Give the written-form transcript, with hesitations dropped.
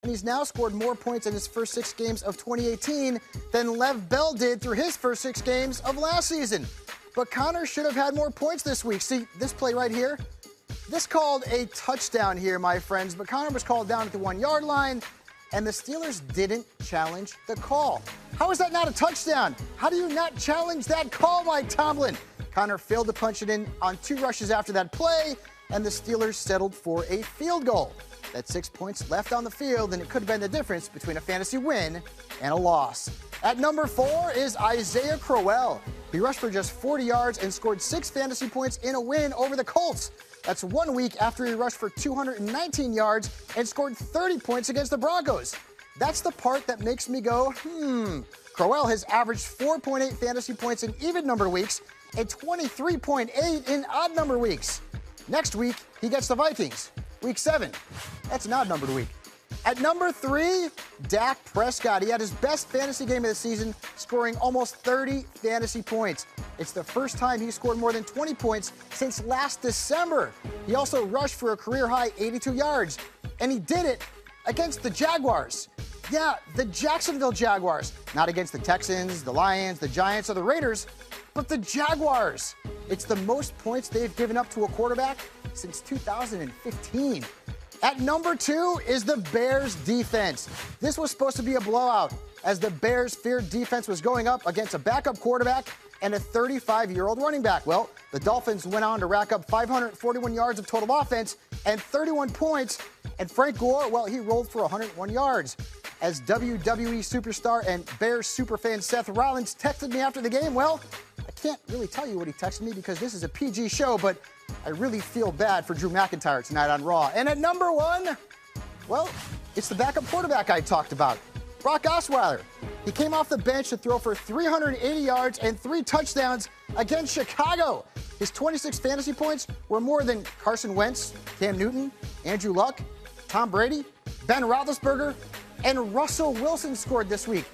And he's now scored more points in his first 6 games of 2018 than Lev Bell did through his first 6 games of last season. But Connor should have had more points this week. See, this play right here? This called a touchdown here, my friends, but Connor was called down at the 1-yard line, and the Steelers didn't challenge the call. How is that not a touchdown? How do you not challenge that call, Mike Tomlin? Connor failed to punch it in on 2 rushes after that play, and the Steelers settled for a field goal. That's 6 points left on the field, and it could have been the difference between a fantasy win and a loss. At number 4 is Isaiah Crowell. He rushed for just 40 yards and scored 6 fantasy points in a win over the Colts. That's 1 week after he rushed for 219 yards and scored 30 points against the Broncos. That's the part that makes me go, Crowell has averaged 4.8 fantasy points in even number weeks and 23.8 in odd number weeks. Next week, he gets the Vikings. Week 7. That's an odd numbered week. At number 3, Dak Prescott. He had his best fantasy game of the season, scoring almost 30 fantasy points. It's the first time he scored more than 20 points since last December. He also rushed for a career-high 82 yards, and he did it against the Jaguars. Yeah, the Jacksonville Jaguars. Not against the Texans, the Lions, the Giants, or the Raiders, but the Jaguars. It's the most points they've given up to a quarterback since 2015. At number 2 is the Bears defense. This was supposed to be a blowout as the Bears' feared defense was going up against a backup quarterback and a 35-year-old running back. Well, the Dolphins went on to rack up 541 yards of total offense and 31 points. And Frank Gore, well, he rolled for 101 yards. As WWE superstar and Bears superfan Seth Rollins texted me after the game, well, I can't really tell you what he texted me because this is a PG show, but I really feel bad for Drew McIntyre tonight on Raw. And at number 1, well, it's the backup quarterback I talked about, Brock Osweiler. He came off the bench to throw for 380 yards and 3 touchdowns against Chicago. His 26 fantasy points were more than Carson Wentz, Cam Newton, Andrew Luck, Tom Brady, Ben Roethlisberger, and Russell Wilson scored this week.